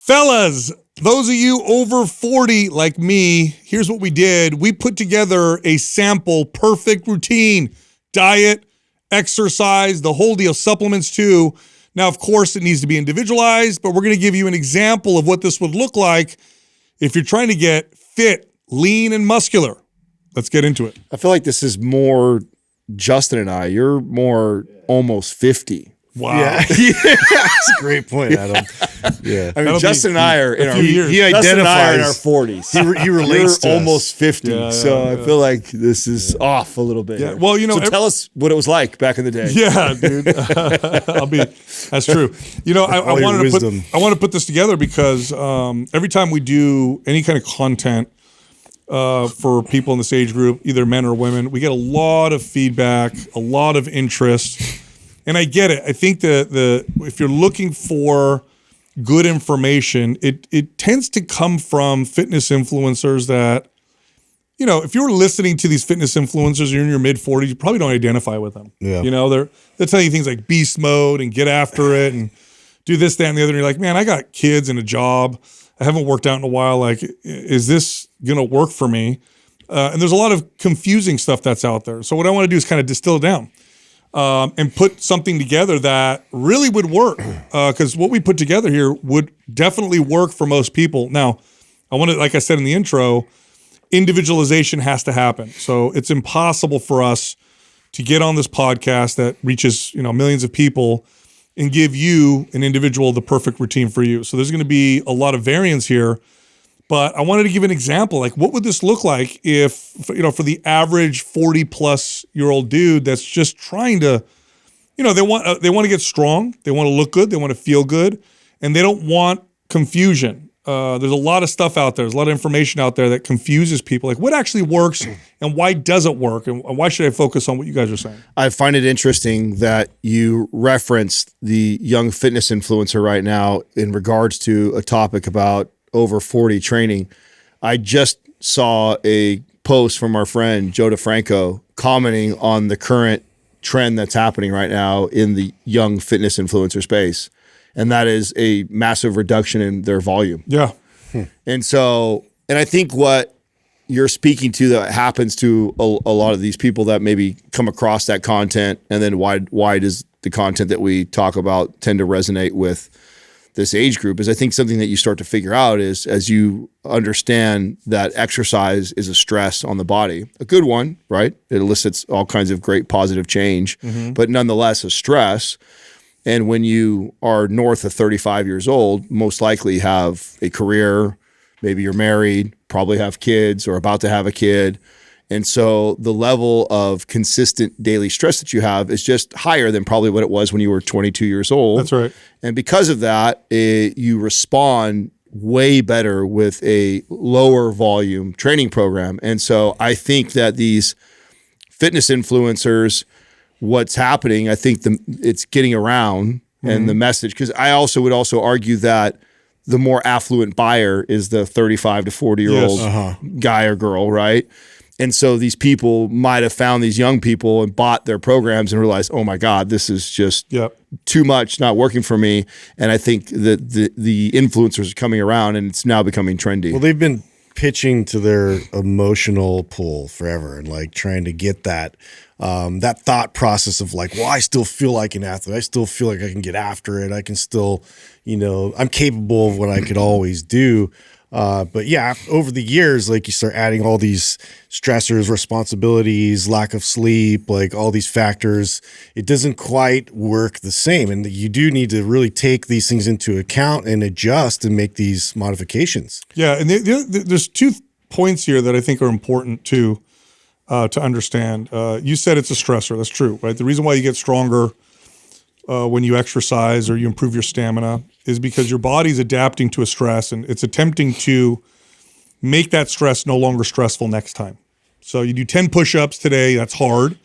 Fellas, those of you over 40 like me, here's what we did. We put together a sample perfect routine, diet, exercise, the whole deal, supplements too. Now, of course, it needs to be individualized, but we're going to give you an example of what this would look like if you're trying to get fit, lean, and muscular. Let's get into it. I feel like this is more Justin and I. You're more almost 50. Wow. Yeah. That's a great point, Adam. Yeah. I mean, Justin and I are in our years. He Justin and I are in identifies. our 40s. He relates You're to almost 50. Yeah, so I feel like this is off a little bit. Yeah. Here. Well, you know, so tell us what it was like back in the day. Yeah, dude. That's true. You know, I want to put this together because every time we do any kind of content for people in this age group, either men or women, we get a lot of feedback, a lot of interest. And I get it. I think that if you're looking for good information, it tends to come from fitness influencers that, you know, if you're listening to these fitness influencers, you're in your mid-40s, you probably don't identify with them. Yeah. You know, they're telling you things like beast mode and get after it and do this, that, and the other. And you're like, man, I got kids and a job. I haven't worked out in a while. Like, is this going to work for me? And there's a lot of confusing stuff that's out there. So what I want to do is kind of distill it down. And put something together that really would work, because what we put together here would definitely work for most people. Now, I want to, like I said in the intro, individualization has to happen. So it's impossible for us to get on this podcast that reaches, you know, millions of people and give you, an individual, the perfect routine for you. So there's going to be a lot of variance here. But I wanted to give an example. Like, what would this look like if, you know, for the average 40-plus-year-old dude that's just trying to, you know, they want to get strong, they want to look good, they want to feel good, and they don't want confusion. There's a lot of stuff out there. There's a lot of information out there that confuses people. Like, what actually works and why does it work? And why should I focus on what you guys are saying? I find it interesting that you referenced the young fitness influencer right now in regards to a topic about over 40 training. I just saw a post from our friend Joe DeFranco commenting on the current trend that's happening right now in the young fitness influencer space. And that is a massive reduction in their volume. Yeah. And so, and I think what you're speaking to that happens to a lot of these people that maybe come across that content, and then why does the content that we talk about tend to resonate with this age group, is I think something that you start to figure out is as you understand that exercise is a stress on the body, a good one, right? It elicits all kinds of great positive change, but nonetheless a stress. And when you are north of 35 years old, most likely have a career, maybe you're married, probably have kids or about to have a kid. And so the level of consistent daily stress that you have is just higher than probably what it was when you were 22 years old. That's right. And because of that, you respond way better with a lower volume training program. And so I think that these fitness influencers, what's happening, I think it's getting around and the message, because I also would also argue that the more affluent buyer is the 35 to 40-year-old guy or girl, right? And so these people might have found these young people and bought their programs and realized, oh my God, this is just too much, not working for me. And I think that the influencers are coming around and it's now becoming trendy. Well, they've been pitching to their emotional pull forever and like trying to get that that thought process of like, well, I still feel like an athlete. I still feel like I can get after it. I can still, you know, I'm capable of what I could always do. But yeah, over the years, like you start adding all these stressors, responsibilities, lack of sleep, like all these factors, it doesn't quite work the same. And you do need to really take these things into account and adjust and make these modifications. Yeah, and there's 2 points here that I think are important to understand. You said it's a stressor. That's true, right? The reason why you get stronger when you exercise or you improve your stamina is because your body's adapting to a stress and it's attempting to make that stress no longer stressful next time. So you do 10 push-ups today, that's hard.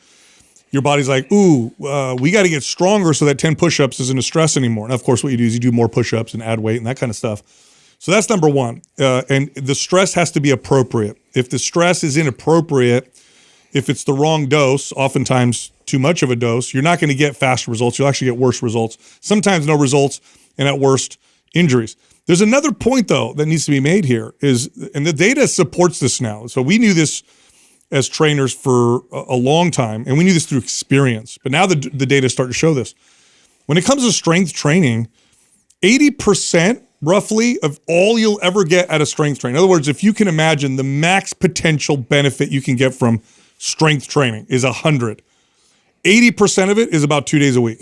Your body's like, ooh, we got to get stronger so that 10 push-ups isn't a stress anymore. Now, of course, what you do is you do more push-ups and add weight and that kind of stuff. So that's number one. And the stress has to be appropriate. If the stress is inappropriate, if it's the wrong dose, oftentimes too much of a dose, you're not going to get fast results. You'll actually get worse results. Sometimes no results, and at worst, injuries. There's another point though that needs to be made here and the data supports this now. So we knew this as trainers for a long time, and we knew this through experience, but now the data start to show this. When it comes to strength training, 80% roughly of all you'll ever get at a strength training. In other words, if you can imagine the max potential benefit you can get from strength training is 100. 80% of it is about 2 days a week.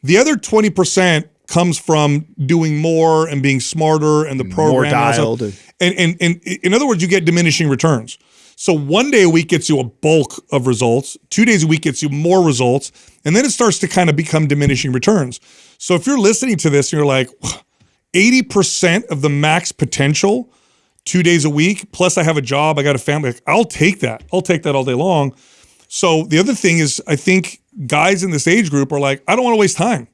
The other 20% comes from doing more and being smarter and the program. More dialed. And in other words, you get diminishing returns. So 1 day a week gets you a bulk of results. 2 days a week gets you more results. And then it starts to kind of become diminishing returns. So if you're listening to this and you're like, 80% of the max potential, 2 days a week, plus I have a job, I got a family, like, I'll take that. I'll take that all day long. So the other thing is, I think guys in this age group are like, I don't want to waste time.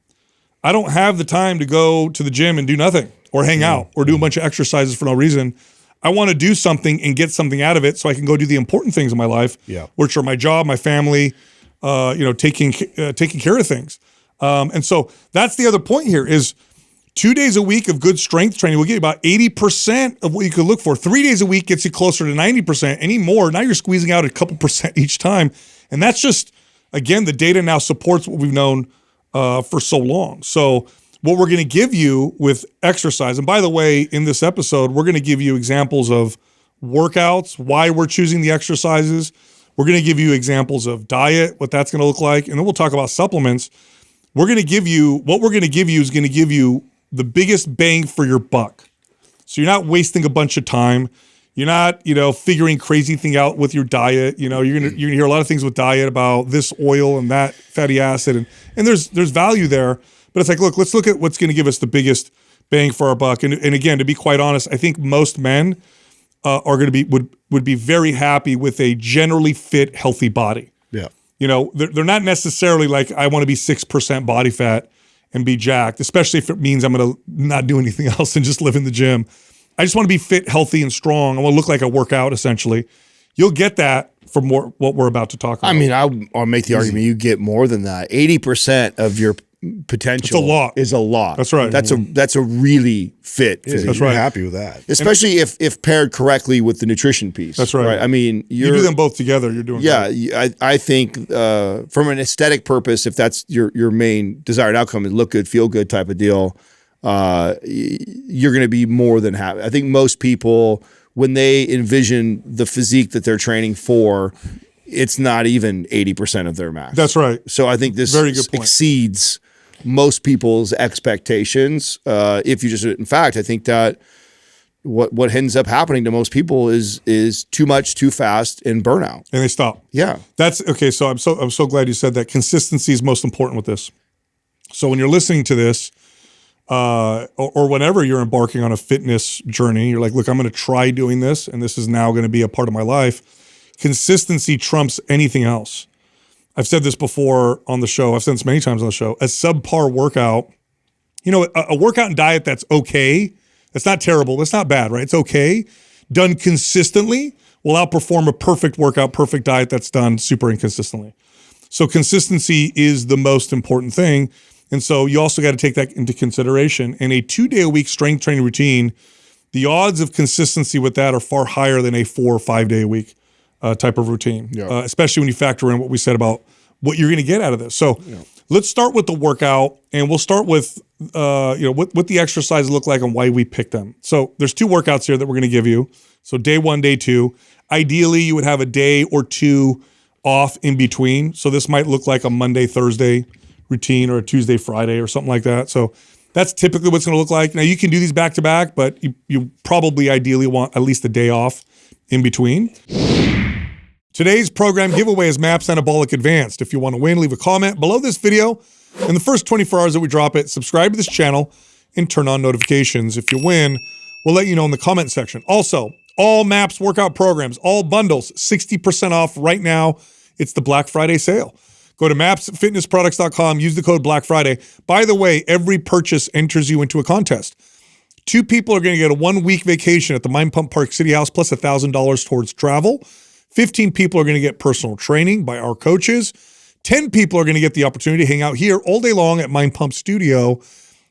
I don't have the time to go to the gym and do nothing or hang out or do a bunch of exercises for no reason. I want to do something and get something out of it so I can go do the important things in my life, which are my job, my family, taking care of things. And so that's the other point here is 2 days a week of good strength training will get you about 80% of what you could look for. 3 days a week gets you closer to 90%. Any more, now you're squeezing out a couple percent each time. And that's just, again, the data now supports what we've known for so long. So what we're going to give you with exercise, and by the way, in this episode, we're going to give you examples of workouts, why we're choosing the exercises. We're going to give you examples of diet, what that's going to look like. And then we'll talk about supplements. What we're going to give you is going to give you the biggest bang for your buck. So you're not wasting a bunch of time. You're not, figuring crazy thing out with your diet. You're gonna hear a lot of things with diet about this oil and that fatty acid, and there's value there. But it's like, look, let's look at what's going to give us the biggest bang for our buck. And again, to be quite honest, I think most men are going to would be very happy with a generally fit, healthy body. Yeah. They're not necessarily like, I want to be 6% body fat and be jacked, especially if it means I'm going to not do anything else and just live in the gym. I just want to be fit, healthy, and strong. I want to look like I work out, essentially. You'll get that from what we're about to talk about. I mean, I'll make the argument you get more than that. 80% of your potential is a lot. That's right. That's a really fit physique. That's right. You're happy with that. Especially if paired correctly with the nutrition piece. That's right. I mean, you do them both together, you're doing great. I think from an aesthetic purpose, if that's your main desired outcome, is look good, feel good type of deal, you're going to be more than happy. I think most people, when they envision the physique that they're training for, it's not even 80% of their max. That's right. So I think this Very good point. exceeds most people's expectations. In fact, I think that what ends up happening to most people is too much, too fast, and burnout. And they stop. Yeah. That's okay. So I'm so glad you said that. Consistency is most important with this. So when you're listening to this, or whenever you're embarking on a fitness journey, you're like, look, I'm going to try doing this, and this is now going to be a part of my life. Consistency trumps anything else. I've said this before on the show. I've said this many times on the show. A subpar workout, a workout and diet that's okay, that's not terrible, that's not bad, right? It's okay. Done consistently will outperform a perfect workout, perfect diet that's done super inconsistently. So consistency is the most important thing. And so you also got to take that into consideration. In a 2 day a week strength training routine, the odds of consistency with that are far higher than a 4 or 5 day a week type of routine, especially when you factor in what we said about what you're going to get out of this. So let's start with the workout, and we'll start with what the exercises look like and why we pick them. So there's 2 workouts here that we're going to give you. So day 1, day 2. Ideally, you would have a day or 2 off in between. So this might look like a Monday, Thursday routine or a Tuesday, Friday or something like that. So that's typically what's going to look like. Now you can do these back to back, but you probably ideally want at least a day off in between. Today's program giveaway is MAPS Anabolic Advanced. If you want to win, leave a comment below this video. In the first 24 hours that we drop it, subscribe to this channel and turn on notifications. If you win, we'll let you know in the comment section. Also, all MAPS workout programs, all bundles, 60% off right now. It's the Black Friday sale. Go to mapsfitnessproducts.com, use the code Black Friday. By the way, every purchase enters you into a contest. 2 people are going to get a 1-week vacation at the Mind Pump Park City House plus $1,000 towards travel. 15 people are going to get personal training by our coaches. 10 people are going to get the opportunity to hang out here all day long at Mind Pump Studio.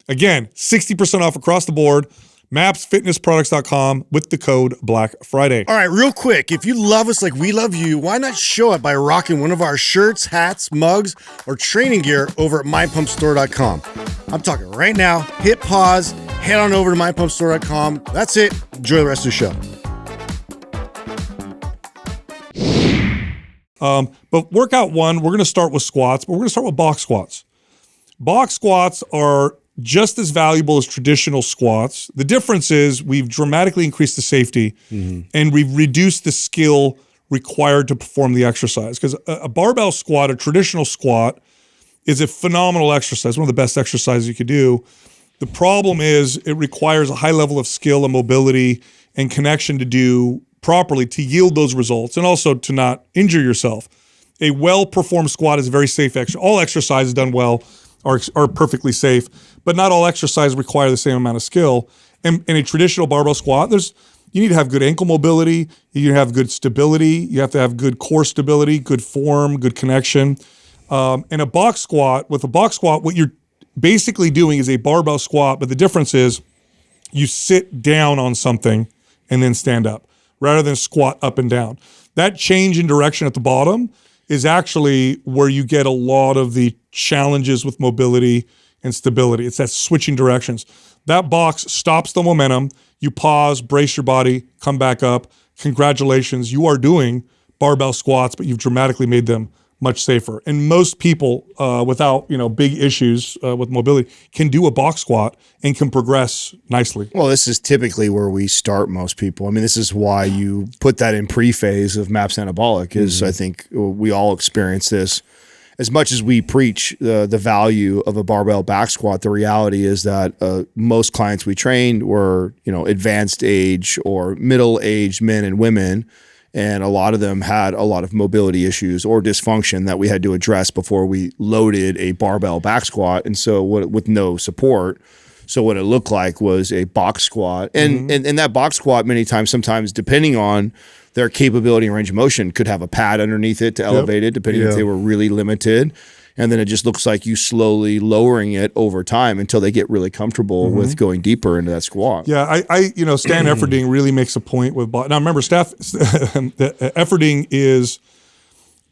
Again, 60% off across the board. MapsFitnessProducts.com with the code Black Friday. All right, real quick, if you love us like we love you, why not show it by rocking one of our shirts, hats, mugs, or training gear over at MyPumpStore.com. I'm talking right now. Hit pause, head on over to MyPumpStore.com. That's it. Enjoy the rest of the show. But workout one, we're going to start with squats, but we're going to start with box squats. Box squats are just as valuable as traditional squats. The difference is we've dramatically increased the safety and we've reduced the skill required to perform the exercise. Because a barbell squat, a traditional squat, is a phenomenal exercise, one of the best exercises you could do. The problem is it requires a high level of skill and mobility and connection to do properly to yield those results and also to not injure yourself. A well-performed squat is a very safe exercise. All exercises done well are perfectly safe, but not all exercises require the same amount of skill. And in a traditional barbell squat, you need to have good ankle mobility, you need to have good stability, you have to have good core stability, good form, good connection. In a box squat, what you're basically doing is a barbell squat, but the difference is you sit down on something and then stand up rather than squat up and down. That change in direction at the bottom is actually where you get a lot of the challenges with mobility and stability. It's that switching directions. That box stops the momentum. You pause, brace your body, come back up. Congratulations, you are doing barbell squats, but you've dramatically made them much safer. And most people without big issues with mobility can do a box squat and can progress nicely. Well, this is typically where we start most people. I mean, this is why you put that in pre-phase of MAPS Anabolic is I think we all experience this. As much as we preach the value of a barbell back squat, the reality is that most clients we trained were, advanced age or middle-aged men and women. And a lot of them had a lot of mobility issues or dysfunction that we had to address before we loaded a barbell back squat. And so with no support. So what it looked like was a box squat. And, and that box squat sometimes depending on their capability and range of motion could have a pad underneath it to elevate it, depending if they were really limited. And then it just looks like you slowly lowering it over time until they get really comfortable with going deeper into that squat. Yeah, Stan Efferding really makes a point with now remember, Efferding is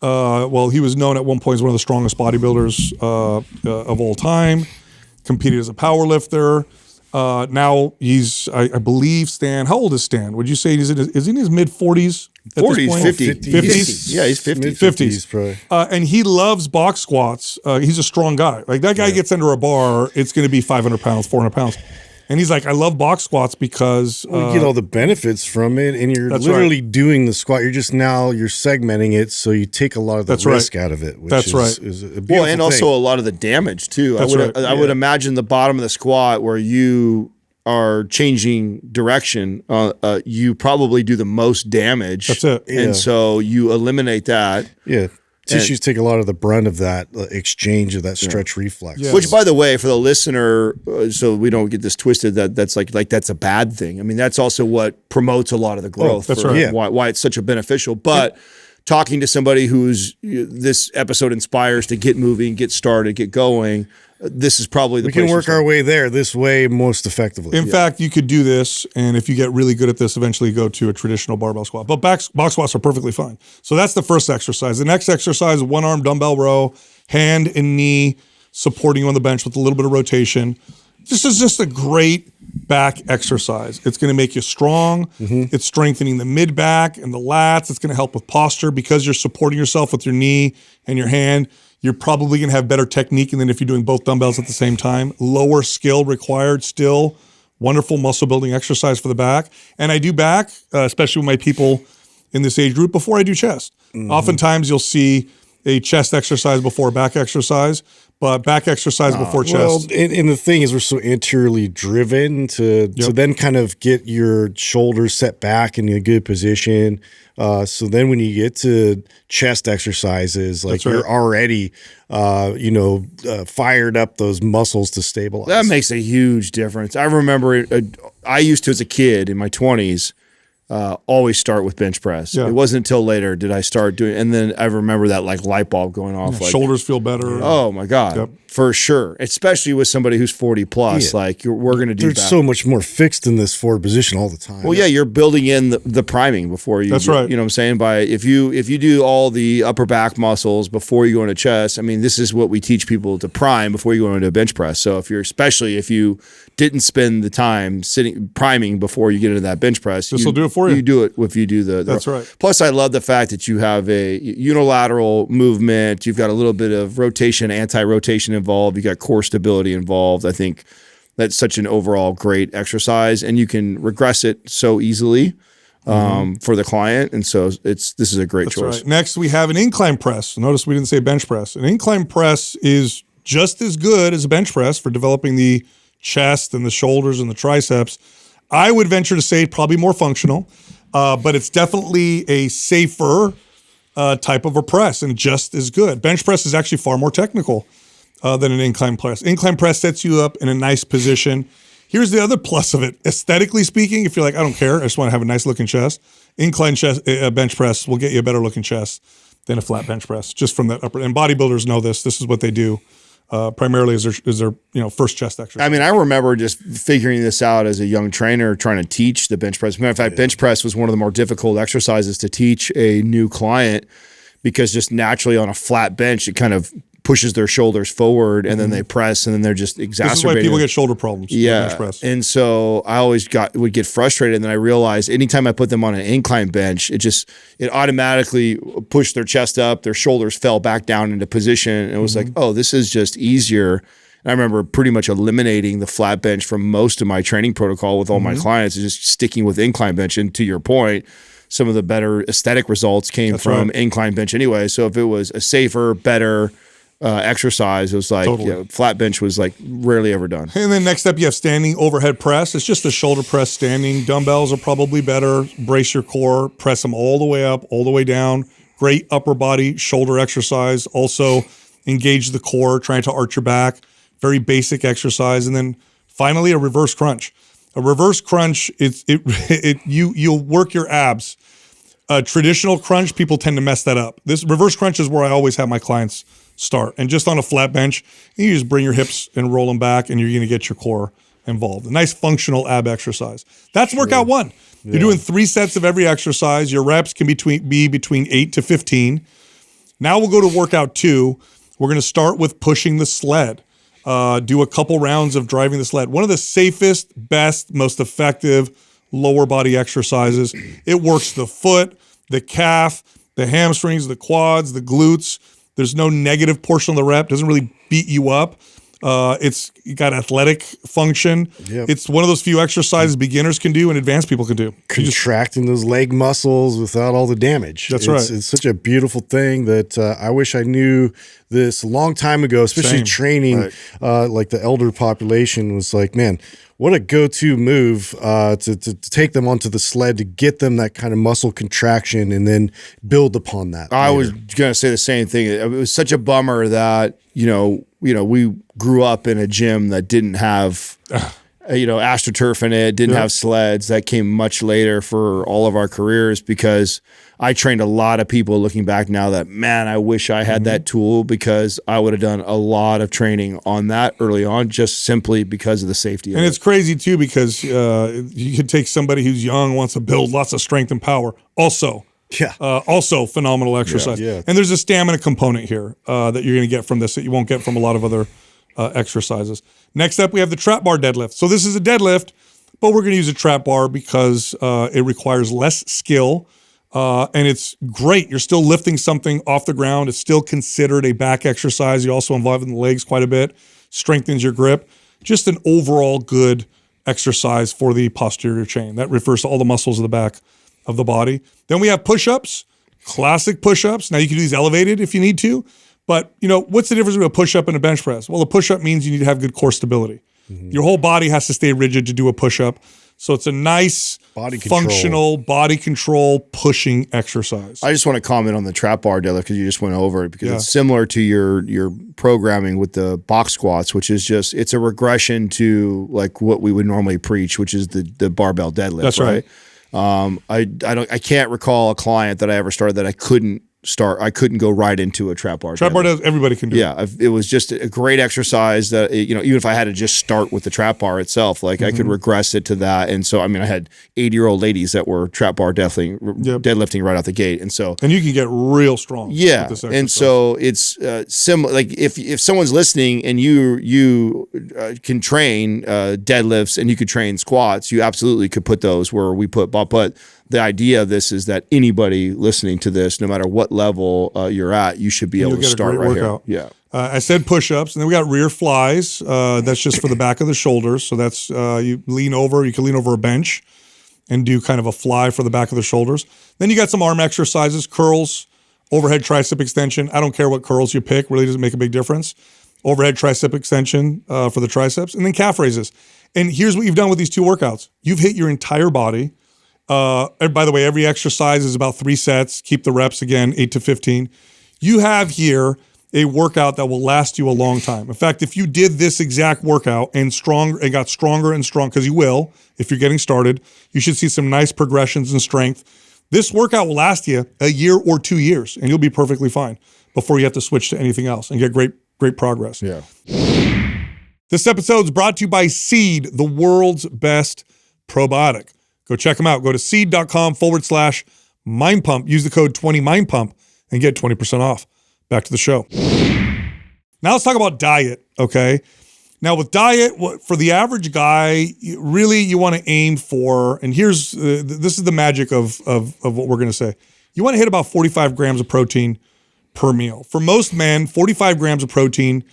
he was known at one point as one of the strongest bodybuilders of all time. Competed as a power lifter. Now he's, I believe, Stan. How old is Stan? Would you say is he in his mid 40s? 40s, 50s. 50s? Yeah, he's 50. 50s, probably. And he loves box squats. He's a strong guy. Like that guy gets under a bar, it's going to be 500 pounds, 400 pounds. And he's like, I love box squats because you get all the benefits from it, and you're literally doing the squat. You're segmenting it, so you take a lot of the risk out of it. Which is a beautiful and also a lot of the damage too. I would imagine the bottom of the squat where you are changing direction, you probably do the most damage. That's it. And so you eliminate that. Yeah. Tissues take a lot of the brunt of that exchange of that stretch reflex. Yes. Which, by the way, for the listener, so we don't get this twisted, that's like that's a bad thing. I mean, that's also what promotes a lot of the growth. That's right. Yeah. Why it's such a beneficial. But talking to somebody who's this episode inspires to get moving, get started, get going, this is probably the place. We can work our way there this way most effectively. In fact, you could do this, and if you get really good at this, eventually go to a traditional barbell squat. But box squats are perfectly fine. So that's the first exercise. The next exercise, one arm dumbbell row, hand and knee supporting you on the bench with a little bit of rotation. This is just a great back exercise. It's going to make you strong. It's strengthening the mid back and the lats. It's going to help with posture because you're supporting yourself with your knee and your hand. You're probably going to have better technique than if you're doing both dumbbells at the same time. Lower skill required still. Wonderful muscle building exercise for the back. And I do back, especially with my people in this age group, before I do chest. Oftentimes you'll see a chest exercise before a back exercise, but back exercise before chest. Well, and the thing is we're so anteriorly driven to then kind of get your shoulders set back in a good position. So then when you get to chest exercises, like you're already, fired up those muscles to stabilize. That makes a huge difference. I remember I used to, as a kid in my 20s, always start with bench press. Yeah. It wasn't until later did I start doing, and then I remember that like light bulb going off. Like, Shoulders feel better. oh my God, Yep. for sure. Especially with somebody who's 40 plus, Yeah. like we're going to do They're that. so much more fixed in this forward position all the time. Well, yeah, you're building in the priming before you. That's right. You know what I'm saying? By if you do all the upper back muscles before you go into chest, I mean, this is what we teach people to prime before you go into a bench press. So especially if you didn't spend the time sitting priming before you get into that bench press, This will do it for you. You do it if you do the. That's right. Plus, I love the fact that you have a unilateral movement. You've got a little bit of rotation, anti-rotation involved. You got core stability involved. I think that's such an overall great exercise, and you can regress it so easily for the client. And so this is a great choice. Right. Next, we have an incline press. Notice we didn't say bench press. An incline press is just as good as a bench press for developing the chest and the shoulders and the triceps. I would venture to say probably more functional, but it's definitely a safer type of a press and just as good. Bench press is actually far more technical than an incline press. Incline press sets you up in a nice position. Here's the other plus of it. Aesthetically speaking, if you're like, I don't care, I just want to have a nice looking chest, incline chest, bench press will get you a better looking chest than a flat bench press, just from that upper. And bodybuilders know this. This is what they do. Primarily is their first chest exercise. I mean, I remember just figuring this out as a young trainer, trying to teach the bench press. Matter of fact, bench press was one of the more difficult exercises to teach a new client because just naturally on a flat bench, it kind of pushes their shoulders forward and then they press and then they're just exacerbating. This is why people get shoulder problems. Yeah. Bench press. And so I always would get frustrated. And then I realized anytime I put them on an incline bench, it automatically pushed their chest up, their shoulders fell back down into position. And it was like, oh, this is just easier. And I remember pretty much eliminating the flat bench from most of my training protocol with all my clients, and just sticking with incline bench. And to your point, some of the better aesthetic results came from incline bench anyway. So if it was a safer, better exercise, it was like flat bench was like rarely ever done. And then next up, you have standing overhead press. It's just a shoulder press standing. Dumbbells are probably better. Brace your core, press them all the way up, all the way down. Great upper body shoulder exercise. Also engage the core, trying to arch your back. Very basic exercise. And then finally, a reverse crunch. A reverse crunch, you'll work your abs. A traditional crunch, people tend to mess that up. This reverse crunch is where I always have my clients start. And just on a flat bench, you just bring your hips and roll them back, and you're going to get your core involved. A nice functional ab exercise. That's workout one. You're doing 3 sets of every exercise. Your reps can be between 8 to 15. Now we'll go to workout 2. We're going to start with pushing the sled. Do a couple rounds of driving the sled. One of the safest, best, most effective lower body exercises. It works the foot, the calf, the hamstrings, the quads, the glutes. There's no negative portion of the rep. Doesn't really beat you up. It's got athletic function. Yep. It's one of those few exercises beginners can do and advanced people can do. Contracting those leg muscles without all the damage. That's right. It's such a beautiful thing that I wish I knew this a long time ago, especially training like the elder population was like, man, what a go-to move to take them onto the sled to get them that kind of muscle contraction and then build upon that. I was going to say the same thing. It was such a bummer that, we grew up in a gym that didn't have, AstroTurf in it, didn't have sleds. That came much later for all of our careers because I trained a lot of people looking back now that, man, I wish I had that tool because I would have done a lot of training on that early on just simply because of the safety of it. And it's crazy too because you could take somebody who's young, wants to build lots of strength and power. Also phenomenal exercise. Yeah. And there's a stamina component here that you're going to get from this that you won't get from a lot of other exercises. Next up, we have the trap bar deadlift. So this is a deadlift, but we're going to use a trap bar because it requires less skill and it's great. You're still lifting something off the ground. It's still considered a back exercise. You also involve in the legs quite a bit, strengthens your grip. Just an overall good exercise for the posterior chain. That refers to all the muscles of the back of the body. Then we have push-ups, classic push-ups. Now you can do these elevated if you need to, but what's the difference between a push-up and a bench press? Well, a push-up means you need to have good core stability. Your whole body has to stay rigid to do a push-up. So it's a nice, functional body control pushing exercise. I just want to comment on the trap bar deadlift because you just went over it because it's similar to your programming with the box squats, which is it's a regression to like what we would normally preach, which is the barbell deadlift. That's right. I can't recall a client that I ever started that I couldn't go right into a trap bar. Trap bar does, everybody can do. Yeah, it was just a great exercise that, even if I had to just start with the trap bar itself, like I could regress it to that. And so, I mean, I had 80-year-old ladies that were trap bar deadlifting right out the gate. And so, and you can get real strong. Yeah. With this And exercise. so it's similar. Like if someone's listening and you can train deadlifts and you could train squats, you absolutely could put those where we put, but the idea of this is that anybody listening to this, no matter what level you're at, you should be able to start right workout. here. Yeah. I said push-ups, and then we got rear flies. That's just for the back of the shoulders. So that's you lean over. You can lean over a bench and do kind of a fly for the back of the shoulders. Then you got some arm exercises, curls, overhead tricep extension. I don't care what curls you pick. Really doesn't make a big difference. Overhead tricep extension for the triceps, and then calf raises. And here's what you've done with these 2 workouts. You've hit your entire body. By the way, every exercise is about 3 sets. Keep the reps, again, 8 to 15. You have here a workout that will last you a long time. In fact, if you did this exact workout and got stronger and strong, because you will, if you're getting started, you should see some nice progressions in strength. This workout will last you a year or 2 years, and you'll be perfectly fine before you have to switch to anything else and get great progress. Yeah. This episode is brought to you by Seed, the world's best probiotic. Go check them out. Go to seed.com/mind pump. Use the code 20mind pump and get 20% off. Back to the show. Now let's talk about diet, okay? Now with diet, for the average guy, you want to aim for, and here's, this is the magic of what we're going to say. You want to hit about 45 grams of protein per meal. For most men, 45 grams of protein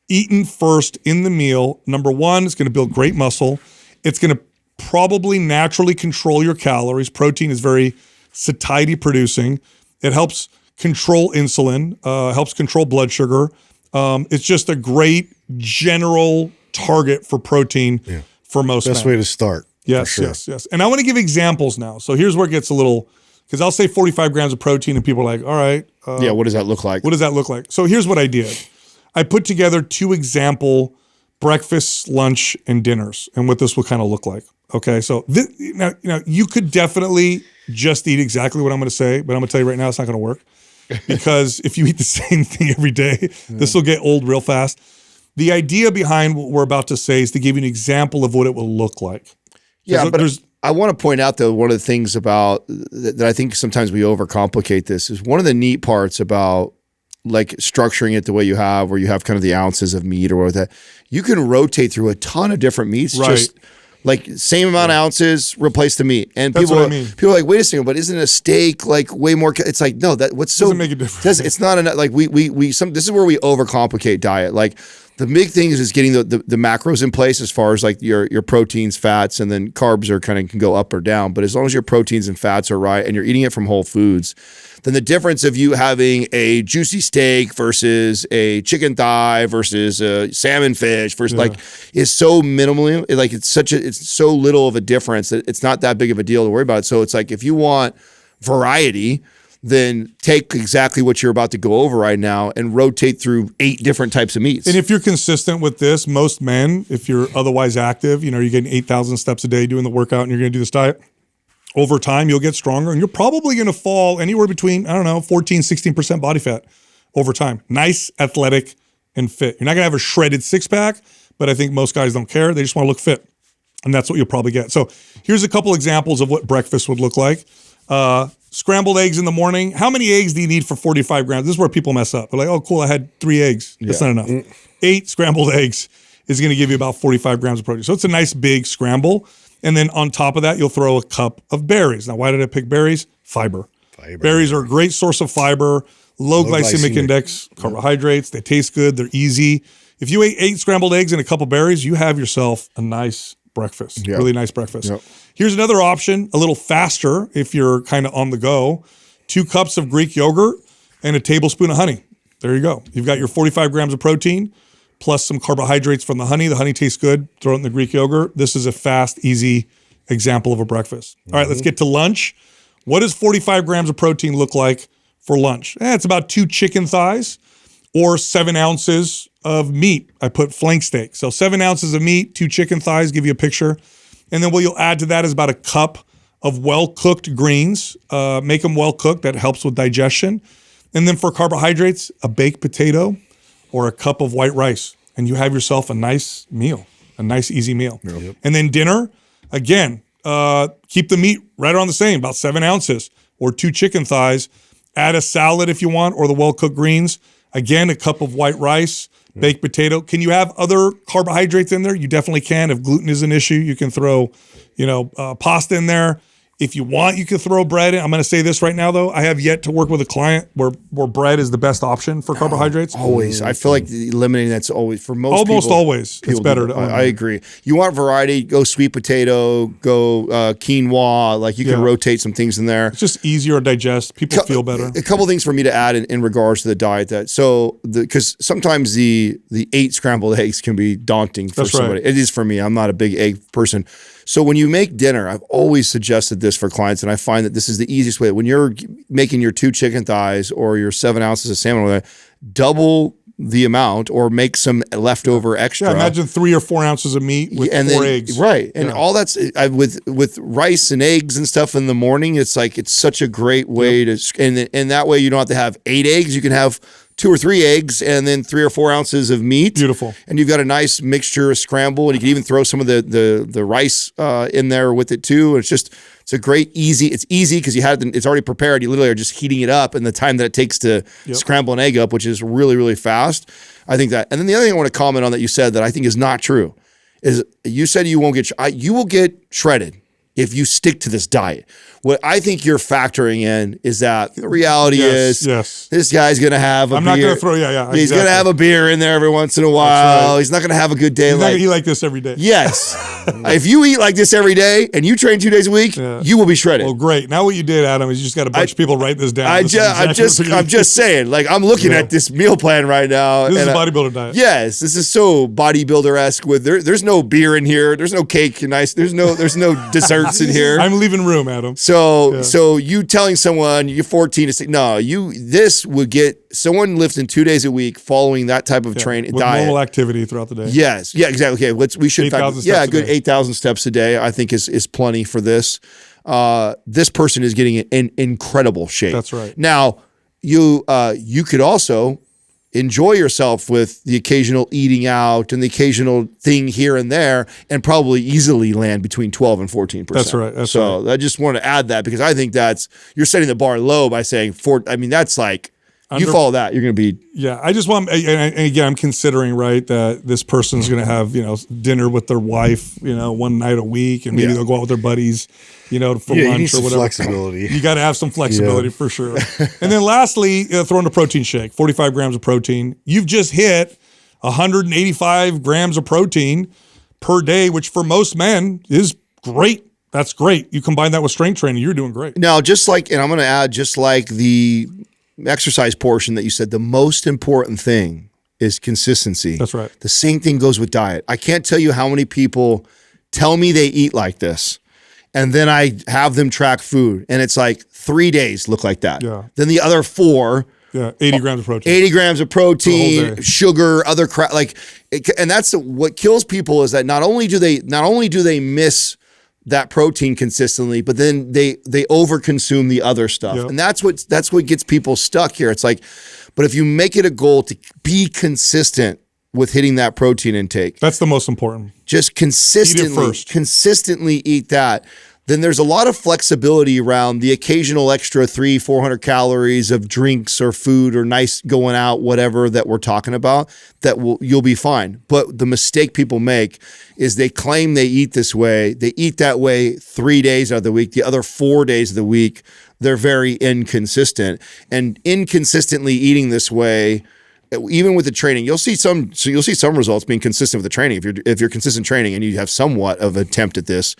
eaten first in the meal. Number one, it's going to build great muscle. It's going to probably naturally control your calories. Protein is very satiety producing. It helps control insulin, helps control blood sugar. It's just a great general target for protein for most Best men. way to start. Yes, sure. yes. And I want to give examples now. So here's where it gets a little, because I'll say 45 grams of protein and people are like, all right. What does that look like? What does that look like? So here's what I did. I put together 2 example breakfasts, lunch, and dinners, and what this will kind of look like. Okay, so now you could definitely just eat exactly what I'm going to say, but I'm going to tell you right now it's not going to work, because if you eat the same thing every day, this will get old real fast. The idea behind what we're about to say is to give you an example of what it will look like. Yeah, but I want to point out, though, one of the things about that I think sometimes we overcomplicate this is one of the neat parts about like structuring it the way you have, where you have kind of the ounces of meat or whatever, you can rotate through a ton of different meats. Right. Just like same amount of ounces, replace the meat. And That's people, what I mean. people are like, wait a second, but isn't a steak like way more? It's like, no, Doesn't make a difference. It's not enough. Like this is where we overcomplicate diet. Like the big thing is getting the macros in place as far as like your proteins, fats, and then carbs are kind of can go up or down. But as long as your proteins and fats are right and you're eating it from whole foods, then the difference of you having a juicy steak versus a chicken thigh versus a salmon fish versus is so minimally, like it's so little of a difference that it's not that big of a deal to worry about. So it's like, if you want variety, then take exactly what you're about to go over right now and rotate through 8 different types of meats. And if you're consistent with this, most men, if you're otherwise active, you're getting 8,000 steps a day doing the workout and you're going to do this diet, over time, you'll get stronger, and you're probably going to fall anywhere between, 14, 16% body fat over time. Nice, athletic, and fit. You're not going to have a shredded six-pack, but I think most guys don't care. They just want to look fit, and that's what you'll probably get. So here's a couple examples of what breakfast would look like. Scrambled eggs in the morning. How many eggs do you need for 45 grams? This is where people mess up. They're like, oh, cool, I had 3 eggs. That's not enough. 8 scrambled eggs is going to give you about 45 grams of protein. So it's a nice big scramble. And then on top of that, you'll throw a cup of berries. Now, why did I pick berries? Fiber. Berries are a great source of fiber, low glycemic index, carbohydrates. They taste good. They're easy. If you ate 8 scrambled eggs and a cup of berries, you have yourself a nice breakfast, really nice breakfast. Here's another option, a little faster if you're kind of on the go. 2 cups of Greek yogurt and a tablespoon of honey. There you go. You've got your 45 grams of protein plus some carbohydrates from the honey. The honey tastes good. Throw it in the Greek yogurt. This is a fast, easy example of a breakfast. All right, let's get to lunch. What does 45 grams of protein look like for lunch? It's about 2 chicken thighs or 7 ounces of meat. I put flank steak. So 7 ounces of meat, 2 chicken thighs, give you a picture. And then what you'll add to that is about a cup of well-cooked greens. Make them well-cooked. That helps with digestion. And then for carbohydrates, a baked potato or a cup of white rice. And you have yourself a nice meal, a nice, easy meal. Yep. And then dinner, again, keep the meat right around the same, about 7 ounces or 2 chicken thighs. Add a salad if you want, or the well-cooked greens. Again, a cup of white rice, baked potato. Can you have other carbohydrates in there? You definitely can. If gluten is an issue, you can throw, pasta in there. If you want, you can throw bread in. I'm going to say this right now, though. I have yet to work with a client where bread is the best option for carbohydrates. Always. I feel like eliminating that's always, for most people. Almost always. It's better. I agree. You want variety, go sweet potato, go quinoa. Like you can rotate some things in there. It's just easier to digest. People feel better. A couple things for me to add in regards to the diet. Because sometimes the 8 scrambled eggs can be daunting for somebody. Right. It is for me. I'm not a big egg person. So when you make dinner, I've always suggested this for clients, and I find that this is the easiest way. When you're making your 2 chicken thighs or your 7 ounces of salmon, double the amount or make some leftover extra. Yeah, imagine 3 or 4 ounces of meat with 4 eggs. Right. And all that's with rice and eggs and stuff in the morning. It's like, it's such a great way to, and that way you don't have to have 8 eggs. You can have 2 or 3 eggs and then 3 or 4 ounces of meat. Beautiful. And you've got a nice mixture of scramble, and you can even throw some of the rice in there with it too. It's a great it's easy because it's already prepared. You literally are just heating it up, and the time that it takes to scramble an egg up, which is really, really fast. I think that. And then the other thing I want to comment on that you said that I think is not true is you said you will get shredded if you stick to this diet. What I think you're factoring in is that the reality is this guy's going to have a beer. I'm not going to throw, He's going to have a beer in there every once in a while. Right. He's not going to have a good day. He's not going to eat like this every day. Yes. If you eat like this every day and you train 2 days a week, you will be shredded. Well, great. Now what you did, Adam, is you just got a bunch of people write this down. I'm just saying, like, I'm looking at this meal plan right now. This is a bodybuilder diet. Yes. This is so bodybuilder-esque with there's no beer in here. There's no cake and ice. There's no desserts in here. I'm leaving room, Adam. So you telling someone you're 14 to say, no, this would get someone lifting 2 days a week following that type of training with diet. Normal activity throughout the day. Yes. Yeah, exactly. Okay. We should a good 8,000 steps a day, I think is plenty for this. This person is getting in incredible shape. That's right. Now, you could also enjoy yourself with the occasional eating out and the occasional thing here and there, and probably easily land between 12 and 14%. That's right. I just want to add that because I think you're setting the bar low by saying that's like, you follow that, you're going to be. Yeah, I just want, and again, I'm considering, that this person's going to have, dinner with their wife, one night a week, and maybe they'll go out with their buddies, for lunch or whatever. Flexibility. You got to have some flexibility for sure. And then lastly, throw in a protein shake, 45 grams of protein. You've just hit 185 grams of protein per day, which for most men is great. That's great. You combine that with strength training, you're doing great. Now, and I'm going to add, just like the exercise portion that you said, the most important thing is consistency. That's right. The same thing goes with diet. I can't tell you how many people tell me they eat like this, and then I have them track food, and it's like 3 days look like that. Yeah. Then the other 4, 80 grams of protein. 80 grams of protein, sugar, other crap. And that's what kills people is that not only do they miss that protein consistently, but then they overconsume the other stuff. Yep. And that's what gets people stuck here. It's like, but if you make it a goal to be consistent with hitting that protein intake, that's the most important. Just consistently eat that. Then there's a lot of flexibility around the occasional extra 300-400 calories of drinks or food or nice going out, whatever that we're talking about, you'll be fine. But the mistake people make is they claim they eat this way. They eat that way 3 days out of the week. The other 4 days of the week, they're very inconsistent. And inconsistently eating this way, even with the training, you'll see some results being consistent with the training. If you're consistent training and you have somewhat of an attempt at this.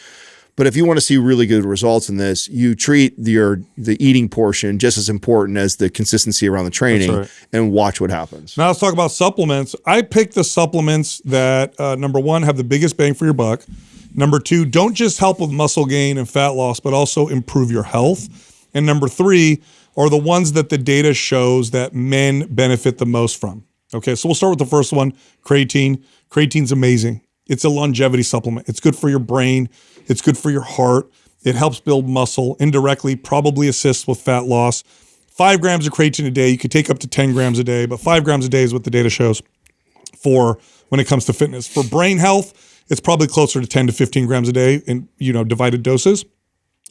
But if you want to see really good results in this, you treat the eating portion just as important as the consistency around the training, and watch what happens. Now let's talk about supplements. I picked the supplements that, number 1, have the biggest bang for your buck. Number 2, don't just help with muscle gain and fat loss, but also improve your health. And number 3 are the ones that the data shows that men benefit the most from. Okay, so we'll start with the first one, creatine. Creatine's amazing. It's a longevity supplement. It's good for your brain. It's good for your heart. It helps build muscle. Indirectly, probably assists with fat loss. 5 grams of creatine a day. You could take up to 10 grams a day, but 5 grams a day is what the data shows for when it comes to fitness. For brain health, it's probably closer to 10 to 15 grams a day in, divided doses.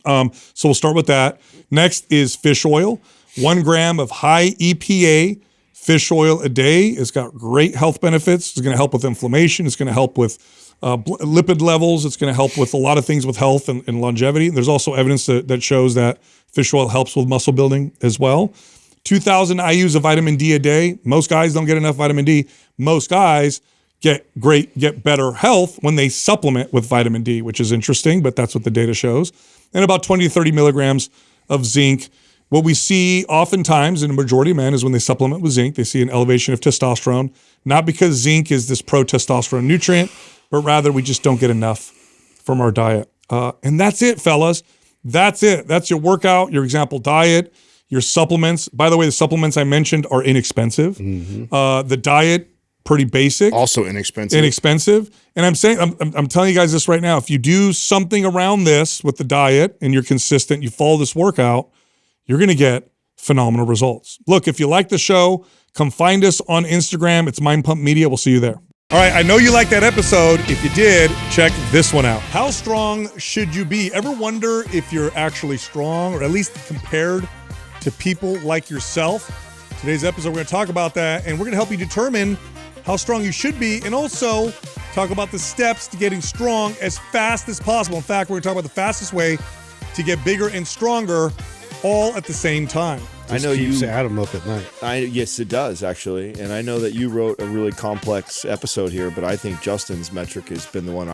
So we'll start with that. Next is fish oil. 1 gram of high EPA fish oil a day. It's got great health benefits. It's going to help with inflammation. It's going to help with lipid levels. It's going to help with a lot of things with health and longevity. There's also evidence that shows that fish oil helps with muscle building as well. 2,000 IUs of vitamin D a day. Most guys don't get enough vitamin D. Most guys get better health when they supplement with vitamin D, which is interesting, but that's what the data shows. And about 20 to 30 milligrams of zinc. What we see oftentimes in a majority of men is when they supplement with zinc, they see an elevation of testosterone, not because zinc is this pro-testosterone nutrient, but rather we just don't get enough from our diet. And that's it, fellas. That's it. That's your workout, your example diet, your supplements. By the way, the supplements I mentioned are inexpensive. The diet, pretty basic. Also inexpensive. And I'm telling you guys this right now. If you do something around this with the diet and you're consistent, you follow this workout, you're going to get phenomenal results. Look, if you like the show, come find us on Instagram. It's Mind Pump Media. We'll see you there. All right, I know you liked that episode. If you did, check this one out. How strong should you be? Ever wonder if you're actually strong, or at least compared to people like yourself? Today's episode, we're going to talk about that, and we're going to help you determine how strong you should be, and also talk about the steps to getting strong as fast as possible. In fact, we're going to talk about the fastest way to get bigger and stronger all at the same time. I know keeps Adam up at night. Yes, it does, actually. And I know that you wrote a really complex episode here, but I think Justin's metric has been the one